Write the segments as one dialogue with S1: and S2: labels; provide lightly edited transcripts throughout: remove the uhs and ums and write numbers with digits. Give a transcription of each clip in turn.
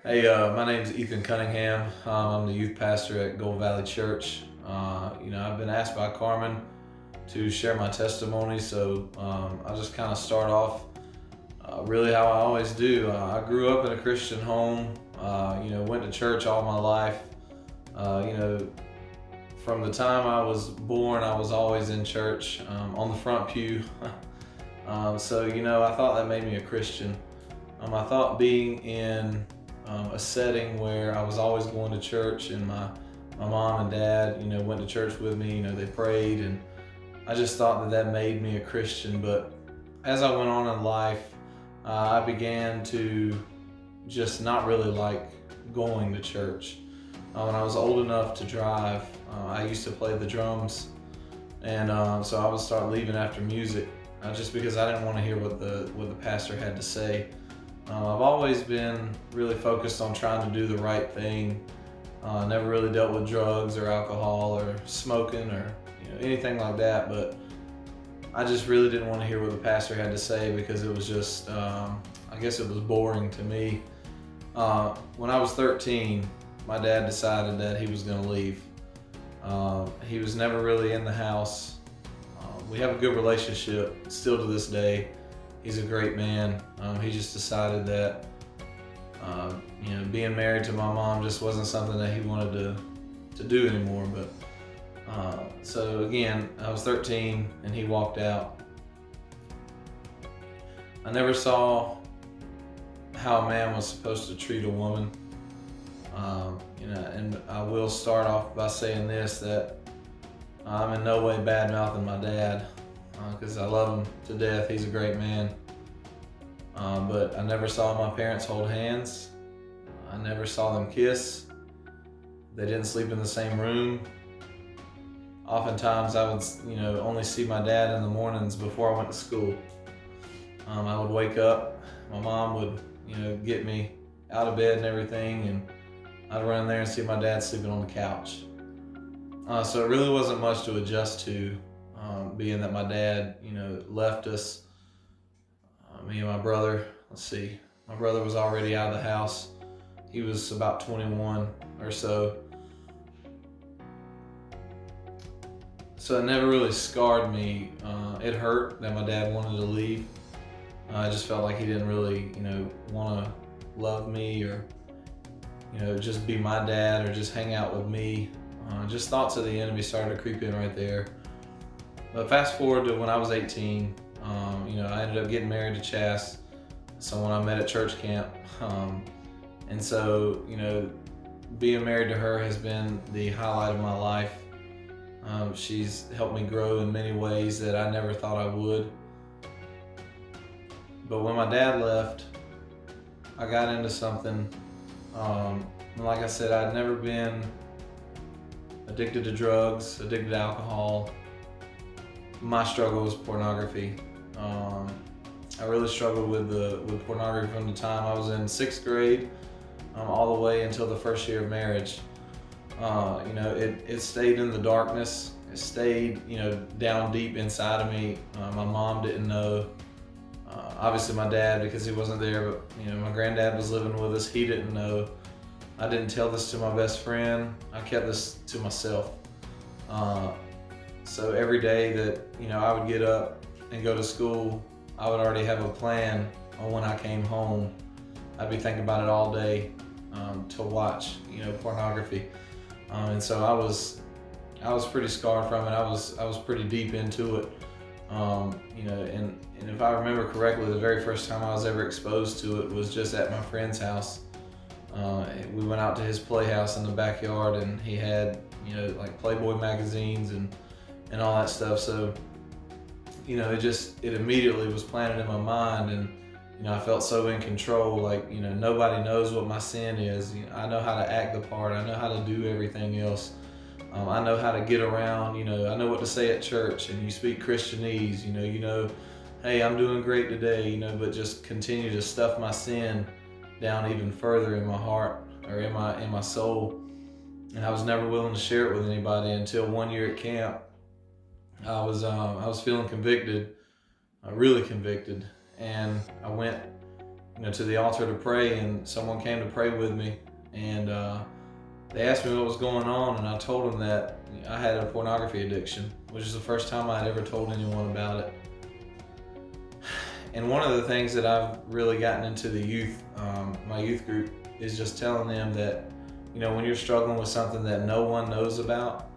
S1: Hey, my name's Ethan Cunningham. I'm the youth pastor at Gold Valley Church. I've been asked by Carmen to share my testimony, so I'll just kind of start off really how I always do. I grew up in a Christian home, went to church all my life. Uh, you know, from the time I was born, I was always in church on the front pew. I thought that made me a Christian. I thought being in a setting where I was always going to church and my mom and dad, went to church with me, they prayed, and I just thought that made me a Christian. But as I went on in life, I began to just not really like going to church. When I was old enough to drive, I used to play the drums, and so I would start leaving after music, just because I didn't want to hear what the pastor had to say. I've always been really focused on trying to do the right thing. Never really dealt with drugs or alcohol or smoking or anything like that, but I just really didn't want to hear what the pastor had to say because it was just, I guess it was boring to me. When I was 13, my dad decided that he was going to leave. He was never really in the house. We have a good relationship still to this day. He's a great man. He just decided that, being married to my mom just wasn't something that he wanted to do anymore. But so again, I was 13 and he walked out. I never saw how a man was supposed to treat a woman. And I will start off by saying this, that I'm in no way bad mouthing my dad, because I love him to death. He's a great man. But I never saw my parents hold hands. I never saw them kiss. They didn't sleep in the same room. Oftentimes I would, only see my dad in the mornings before I went to school. I would wake up, my mom would, get me out of bed and everything, and I'd run in there and see my dad sleeping on the couch. So it really wasn't much to adjust to, being that my dad, left us. Me and my brother, my brother was already out of the house. He was about 21 or so. So it never really scarred me. It hurt that my dad wanted to leave. I just felt like he didn't really, want to love me or, just be my dad or just hang out with me. Just thoughts of the enemy started to creep in right there. But fast forward to when I was 18, I ended up getting married to Chas, someone I met at church camp. And so, being married to her has been the highlight of my life. She's helped me grow in many ways that I never thought I would. But when my dad left, I got into something. Like I said, I'd never been addicted to drugs, addicted to alcohol. My struggle was pornography. I really struggled with pornography from the time I was in 6th grade all the way until the first year of marriage. It stayed in the darkness. It stayed, down deep inside of me. My mom didn't know. Obviously my dad, because he wasn't there, but my granddad was living with us. He didn't know. I didn't tell this to my best friend. I kept this to myself. So every day that, I would get up and go to school, I would already have a plan on when I came home. I'd be thinking about it all day to watch, pornography. And so I was pretty scarred from it. I was pretty deep into it. And if I remember correctly, the very first time I was ever exposed to it was just at my friend's house. We went out to his playhouse in the backyard, and he had, like Playboy magazines and all that stuff. So, it immediately was planted in my mind, and, I felt so in control, like, nobody knows what my sin is. I know how to act the part. I know how to do everything else. I know how to get around, I know what to say at church, and you speak Christianese, hey, I'm doing great today, but just continue to stuff my sin down even further in my heart or in my soul. And I was never willing to share it with anybody until one year at camp. I was feeling convicted, really convicted, and I went to the altar to pray, and someone came to pray with me, and they asked me what was going on, and I told them that I had a pornography addiction, which is the first time I'd ever told anyone about it. And one of the things that I've really gotten into the youth, my youth group, is just telling them that, when you're struggling with something that no one knows about,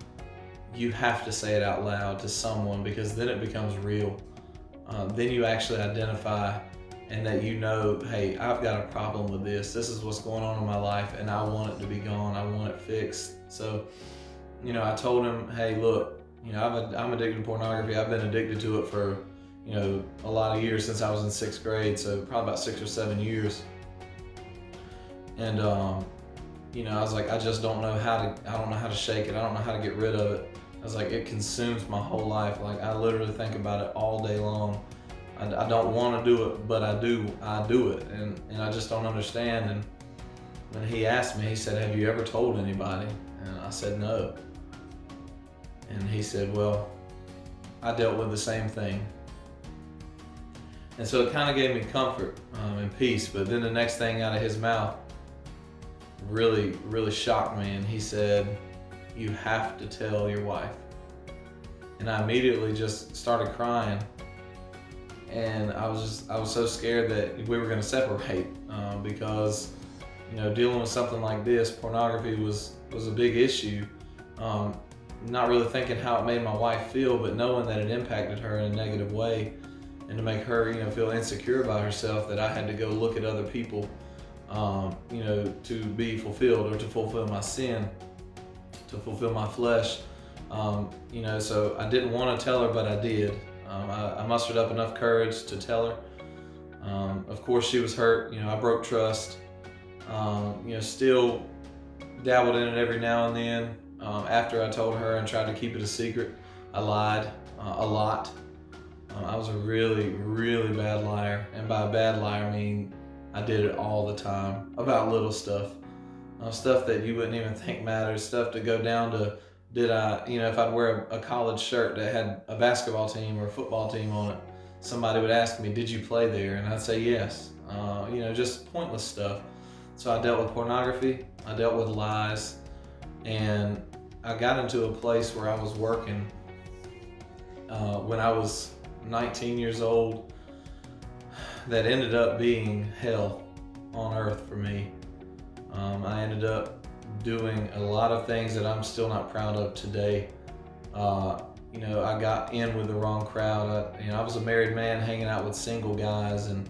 S1: you have to say it out loud to someone, because then it becomes real. Then you actually identify, and that hey, I've got a problem with this. This is what's going on in my life, and I want it to be gone. I want it fixed. So, I told him, hey, look, I'm addicted to pornography. I've been addicted to it for, a lot of years, since I was in 6th grade. So probably about 6 or 7 years. And, I was like, I just don't know I don't know how to shake it. I don't know how to get rid of it. I was like, it consumes my whole life. Like, I literally think about it all day long. I don't want to do it, but I do it. And I just don't understand. And when he asked me, he said, have you ever told anybody? And I said, no. And he said, well, I dealt with the same thing. And so it kind of gave me comfort and peace. But then the next thing out of his mouth really, really shocked me. And he said, you have to tell your wife. And I immediately just started crying. And I was so scared that we were going to separate because, dealing with something like this, pornography was a big issue. Not really thinking how it made my wife feel, but knowing that it impacted her in a negative way, and to make her, feel insecure about herself, that I had to go look at other people, to be fulfilled, or to fulfill my sin, to fulfill my flesh. So I didn't want to tell her, but I did. I mustered up enough courage to tell her. Of course, she was hurt. I broke trust. Still dabbled in it every now and then. After I told her and tried to keep it a secret, I lied a lot. I was a really, really bad liar. And by a bad liar, I mean I did it all the time about little stuff. Stuff that you wouldn't even think matters. Stuff to go down to, did I, if I'd wear a college shirt that had a basketball team or a football team on it, somebody would ask me, did you play there? And I'd say yes. Just pointless stuff. So I dealt with pornography, I dealt with lies, and I got into a place where I was working when I was 19 years old that ended up being hell on earth for me. I ended up doing a lot of things that I'm still not proud of today. I got in with the wrong crowd. I was a married man hanging out with single guys, and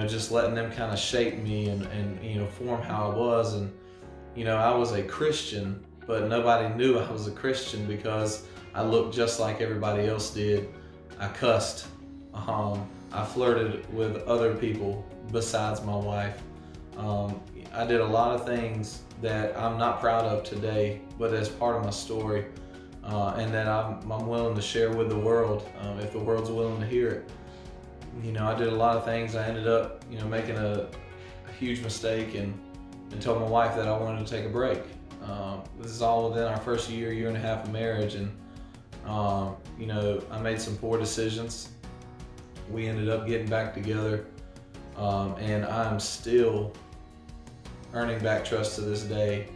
S1: just letting them kind of shape me and form how I was. And I was a Christian, but nobody knew I was a Christian because I looked just like everybody else did. I cussed. I flirted with other people besides my wife. I did a lot of things that I'm not proud of today, but as part of my story, and that I'm willing to share with the world, if the world's willing to hear it. I did a lot of things. I ended up, making a huge mistake and told my wife that I wanted to take a break. This is all within our first year and a half of marriage, and I made some poor decisions. We ended up getting back together, and I'm still earning back trust to this day,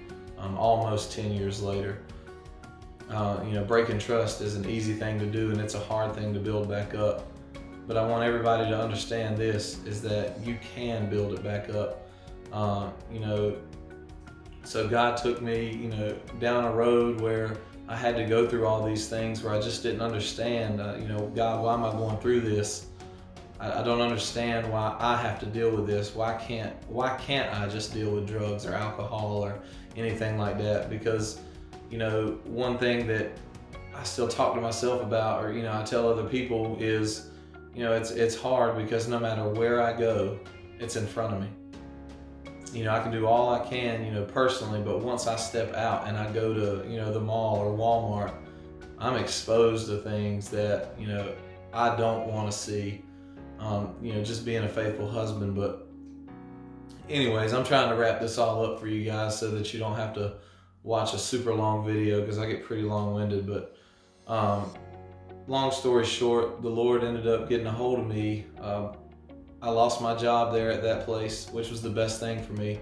S1: almost 10 years later. Breaking trust is an easy thing to do, and it's a hard thing to build back up. But I want everybody to understand this, is that you can build it back up. So God took me, down a road where I had to go through all these things where I just didn't understand, God, why am I going through this? I don't understand why I have to deal with this. Why can't I just deal with drugs or alcohol or anything like that? Because, one thing that I still talk to myself about, or, I tell other people is, it's hard because no matter where I go, it's in front of me. I can do all I can, personally, but once I step out and I go to, the mall or Walmart, I'm exposed to things that, I don't want to see. Just being a faithful husband. But anyways, I'm trying to wrap this all up for you guys so that you don't have to watch a super long video, because I get pretty long-winded. But long story short, the Lord ended up getting a hold of me. I lost my job there at that place, which was the best thing for me.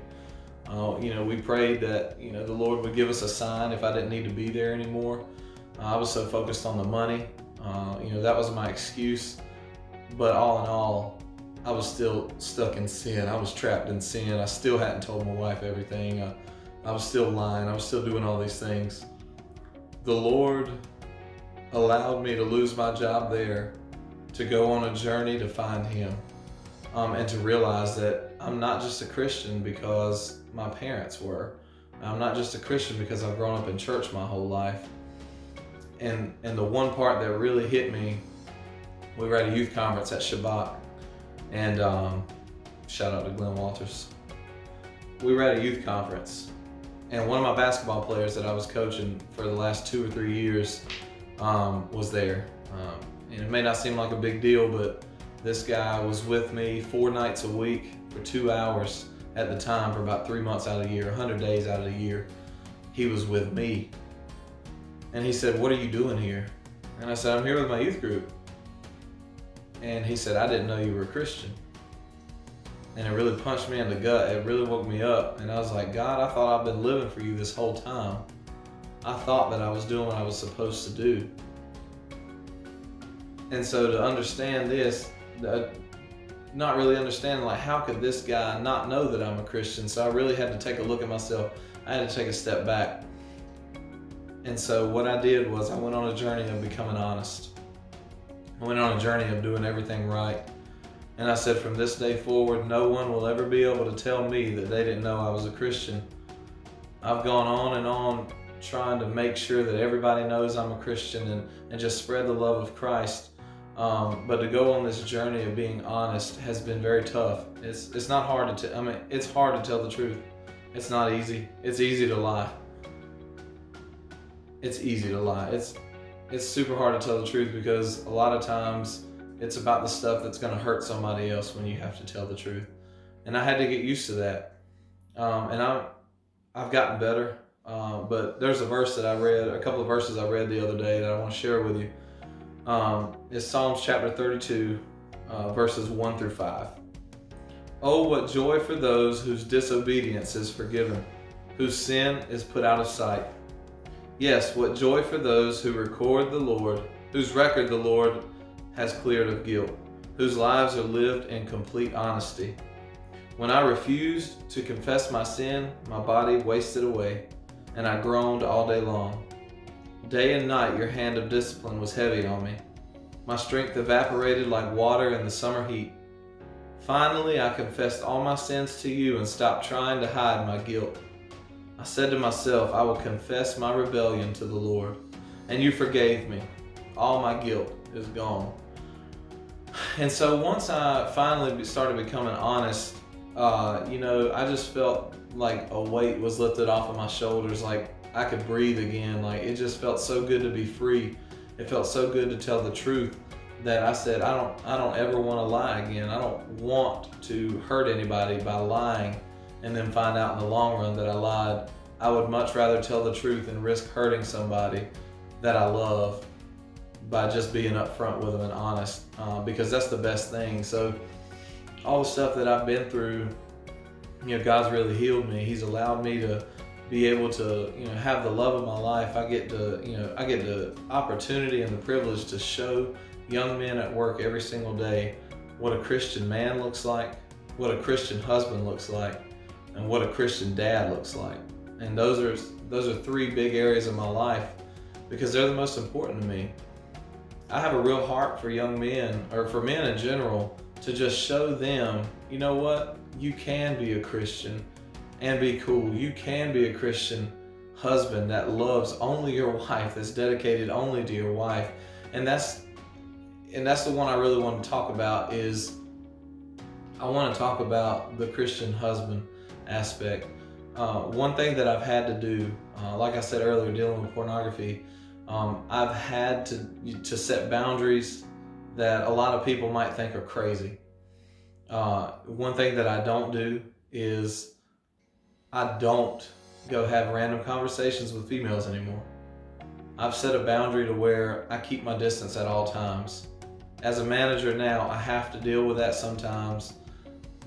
S1: We prayed that, the Lord would give us a sign if I didn't need to be there anymore. I was so focused on the money. That was my excuse. But all in all, I was still stuck in sin. I was trapped in sin. I still hadn't told my wife everything. I was still lying. I was still doing all these things. The Lord allowed me to lose my job there to go on a journey to find Him, and to realize that I'm not just a Christian because my parents were. I'm not just a Christian because I've grown up in church my whole life. And the one part that really hit me, we were at a youth conference at Shabbat, and shout out to Glenn Walters. We were at a youth conference, and one of my basketball players that I was coaching for the last 2 or 3 years was there. And it may not seem like a big deal, but this guy was with me 4 nights a week for 2 hours at the time for about 3 months out of the year, 100 days out of the year. He was with me. And he said, "What are you doing here?" And I said, "I'm here with my youth group." And he said, "I didn't know you were a Christian." And it really punched me in the gut. It really woke me up. And I was like, "God, I thought I've been living for you this whole time. I thought that I was doing what I was supposed to do." And so to understand this, not really understanding, like, how could this guy not know that I'm a Christian? So I really had to take a look at myself. I had to take a step back. And so what I did was I went on a journey of becoming honest. I went on a journey of doing everything right. And I said, from this day forward, no one will ever be able to tell me that they didn't know I was a Christian. I've gone on and on trying to make sure that everybody knows I'm a Christian and just spread the love of Christ. But to go on this journey of being honest has been very tough. It's not hard to it's hard to tell the truth. It's not easy. It's easy to lie. It's easy to lie. It's super hard to tell the truth because a lot of times it's about the stuff that's going to hurt somebody else when you have to tell the truth. And I had to get used to that. And I've gotten better. But there's a verse that I read, a couple of verses I read the other day that I want to share with you. It's Psalms chapter 32, verses 1 through 5. "Oh, what joy for those whose disobedience is forgiven, whose sin is put out of sight. Yes, what joy for those who record the Lord, whose record the Lord has cleared of guilt, whose lives are lived in complete honesty. When I refused to confess my sin, my body wasted away, and I groaned all day long. Day and night your hand of discipline was heavy on me. My strength evaporated like water in the summer heat. Finally, I confessed all my sins to you and stopped trying to hide my guilt. I said to myself, I will confess my rebellion to the Lord, and you forgave me. All my guilt is gone." And so once I finally started becoming honest, I just felt like a weight was lifted off of my shoulders, like I could breathe again. Like it just felt so good to be free. It felt so good to tell the truth that I said, I don't ever want to lie again. I don't want to hurt anybody by lying and then find out in the long run that I lied. I would much rather tell the truth and risk hurting somebody that I love by just being upfront with them and honest, because that's the best thing. So all the stuff that I've been through, God's really healed me. He's allowed me to be able to, have the love of my life. I get the opportunity and the privilege to show young men at work every single day what a Christian man looks like, what a Christian husband looks like, and what a Christian dad looks like. And those are 3 big areas of my life because they're the most important to me. I have a real heart for young men, or for men in general, to just show them, you know what? You can be a Christian and be cool. You can be a Christian husband that loves only your wife, that's dedicated only to your wife. And that's the one I really want to talk about. Is I want to talk about the Christian husband aspect. One thing that I've had to do, like I said earlier, dealing with pornography, I've had to set boundaries that a lot of people might think are crazy. One thing that I don't do is I don't go have random conversations with females anymore. I've set a boundary to where I keep my distance at all times. As a manager now, I have to deal with that sometimes,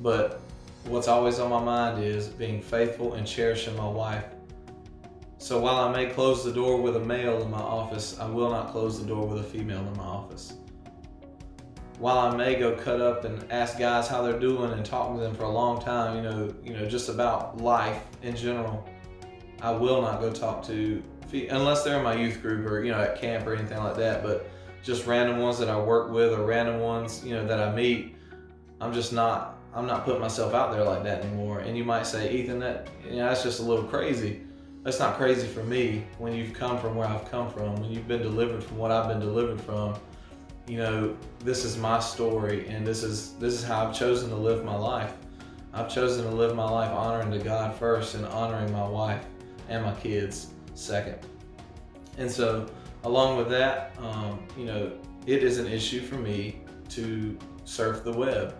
S1: but what's always on my mind is being faithful and cherishing my wife. So while I may close the door with a male in my office, I will not close the door with a female in my office. While I may go cut up and ask guys how they're doing and talk to them for a long time, just about life in general, I will not go talk to, unless they're in my youth group or, at camp or anything like that, but just random ones that I work with or random ones, that I meet, I'm not putting myself out there like that anymore. And you might say, Ethan, that's just a little crazy. That's not crazy for me when you've come from where I've come from, when you've been delivered from what I've been delivered from. This is my story, and this is how I've chosen to live my life. I've chosen to live my life honoring to God first and honoring my wife and my kids second. And so along with that, it is an issue for me to surf the web.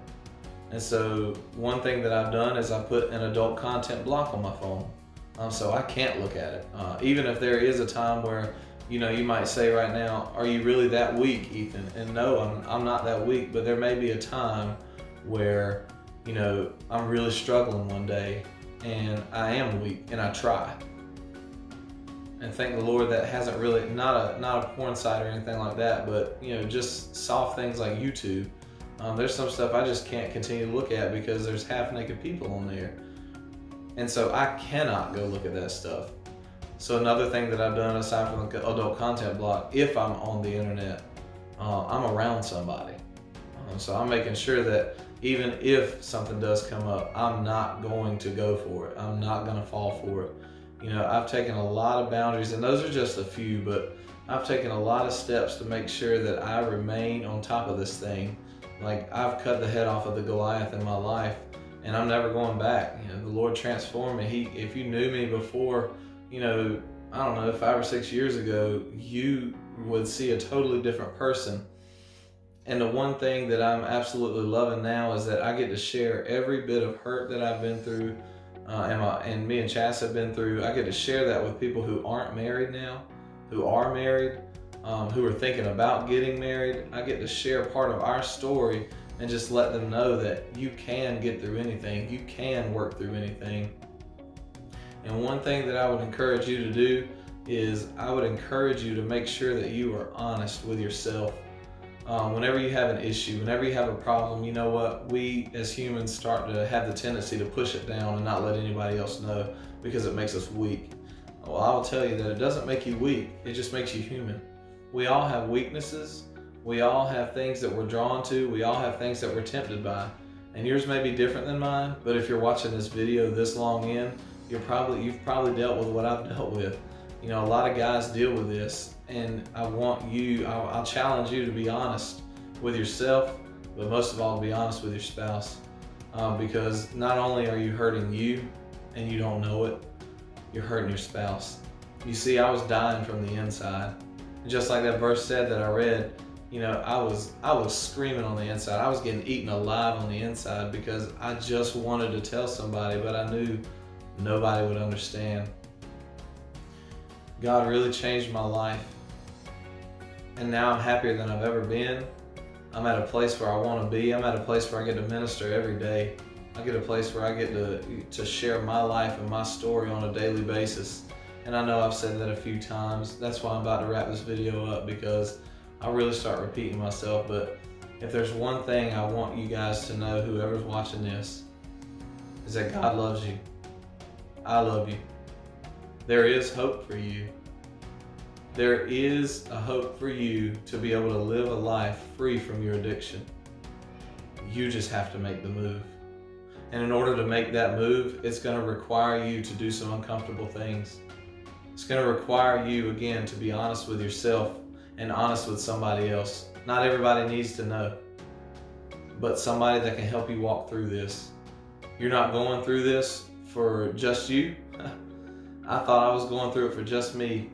S1: And so one thing that I've done is I put an adult content block on my phone. So I can't look at it. Even if there is a time where, you might say right now, are you really that weak, Ethan? And no, I'm not that weak, but there may be a time where, I'm really struggling one day and I am weak and I try. And thank the Lord that hasn't really, not a porn site or anything like that, but, just soft things like YouTube. There's some stuff I just can't continue to look at because there's half-naked people on there. And so I cannot go look at that stuff. So another thing that I've done aside from the adult content block, if I'm on the internet, I'm around somebody. So I'm making sure that even if something does come up, I'm not going to go for it. I'm not going to fall for it. I've taken a lot of boundaries, and those are just a few, but I've taken a lot of steps to make sure that I remain on top of this thing. Like, I've cut the head off of the Goliath in my life, and I'm never going back. The Lord transformed me. If you knew me before, I don't know, 5 or 6 years ago, you would see a totally different person. And the one thing that I'm absolutely loving now is that I get to share every bit of hurt that I've been through, and me and Chas have been through. I get to share that with people who aren't married now, who are married, who are thinking about getting married. I get to share part of our story and just let them know that you can get through anything. You can work through anything. And one thing that I would encourage you to do is I would encourage you to make sure that you are honest with yourself. Whenever you have an issue, whenever you have a problem, you know what? We as humans start to have the tendency to push it down and not let anybody else know because it makes us weak. Well, I will tell you that it doesn't make you weak. It just makes you human. We all have weaknesses. We all have things that we're drawn to. We all have things that we're tempted by. And yours may be different than mine, but if you're watching this video this long in, you've probably dealt with what I've dealt with. A lot of guys deal with this, and I'll challenge you to be honest with yourself, but most of all, to be honest with your spouse. Because not only are you hurting you, and you don't know it, you're hurting your spouse. You see, I was dying from the inside. Just like that verse said that I read, I was screaming on the inside. I was getting eaten alive on the inside because I just wanted to tell somebody, but I knew nobody would understand. God really changed my life. And now I'm happier than I've ever been. I'm at a place where I want to be. I'm at a place where I get to minister every day. I get a place where I get to share my life and my story on a daily basis. And I know I've said that a few times. That's why I'm about to wrap this video up, because I really start repeating myself. But if there's one thing I want you guys to know, whoever's watching this, is that God loves you. I love you. There is hope for you. There is a hope for you to be able to live a life free from your addiction. You just have to make the move. And in order to make that move, it's going to require you to do some uncomfortable things. It's going to require you, again, to be honest with yourself and honest with somebody else. Not everybody needs to know, but somebody that can help you walk through this. You're not going through this for just you. I thought I was going through it for just me,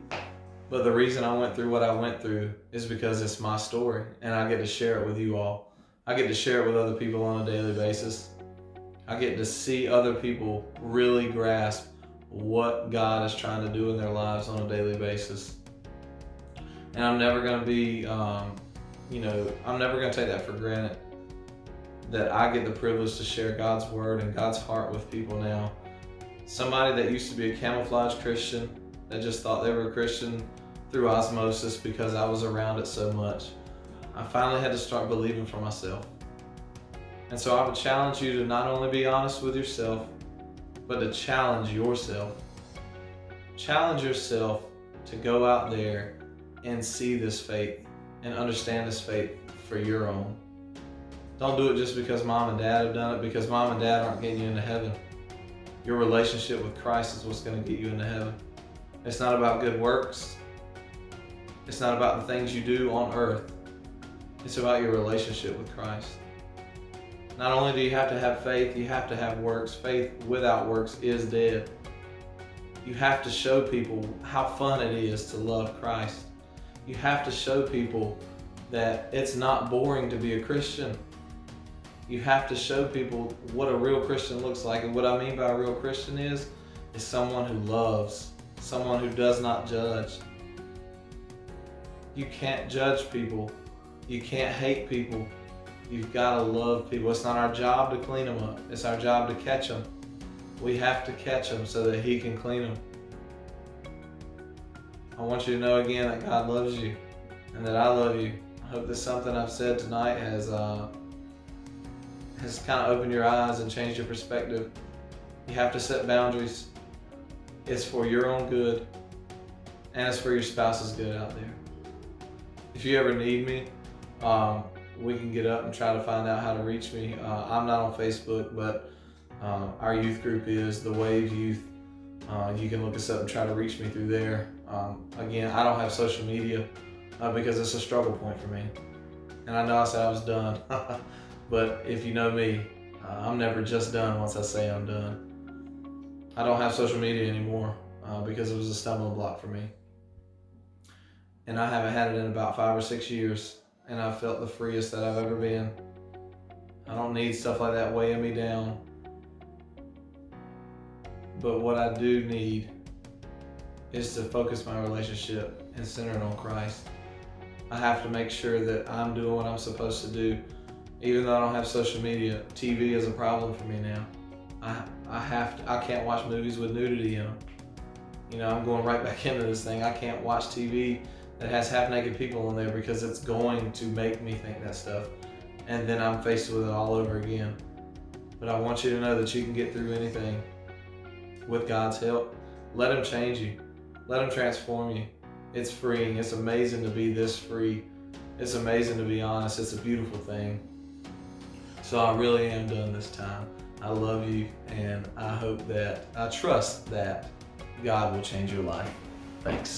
S1: but the reason I went through what I went through is because it's my story, and I get to share it with you all. I get to share it with other people on a daily basis. I get to see other people really grasp what God is trying to do in their lives on a daily basis. And I'm never going to be I'm never going to take that for granted, that I get the privilege to share God's word and God's heart with people now. Somebody that used to be a camouflage Christian, that just thought they were a Christian through osmosis because I was around it so much. I finally had to start believing for myself. And so I would challenge you to not only be honest with yourself, but to challenge yourself. Challenge yourself to go out there and see this faith and understand this faith for your own. Don't do it just because mom and dad have done it, because mom and dad aren't getting you into heaven. Your relationship with Christ is what's going to get you into heaven. It's not about good works. It's not about the things you do on earth. It's about your relationship with Christ. Not only do you have to have faith, you have to have works. Faith without works is dead. You have to show people how fun it is to love Christ. You have to show people that it's not boring to be a Christian. You have to show people what a real Christian looks like. And what I mean by a real Christian is someone who loves, someone who does not judge. You can't judge people. You can't hate people. You've got to love people. It's not our job to clean them up. It's our job to catch them. We have to catch them so that He can clean them. I want you to know again that God loves you and that I love you. I hope that something I've said tonight has kind of opened your eyes and changed your perspective. You have to set boundaries. It's for your own good, and it's for your spouse's good out there. If you ever need me, we can get up and try to find out how to reach me. I'm not on Facebook, but our youth group is the Wave Youth. You can look us up and try to reach me through there. Again, I don't have social media because it's a struggle point for me. And I know I said I was done, but if you know me, I'm never just done once I say I'm done. I don't have social media anymore because it was a stumbling block for me. And I haven't had it in about 5 or 6 years, and I've felt the freest that I've ever been. I don't need stuff like that weighing me down. But what I do need is to focus my relationship and center it on Christ. I have to make sure that I'm doing what I'm supposed to do. Even though I don't have social media, TV is a problem for me now. I can't watch movies with nudity in them. I'm going right back into this thing. I can't watch TV that has half-naked people in there because it's going to make me think that stuff. And then I'm faced with it all over again. But I want you to know that you can get through anything with God's help. Let Him change you. Let Him transform you. It's freeing. It's amazing to be this free. It's amazing to be honest. It's a beautiful thing. So I really am done this time. I love you, and I trust that God will change your life. Thanks.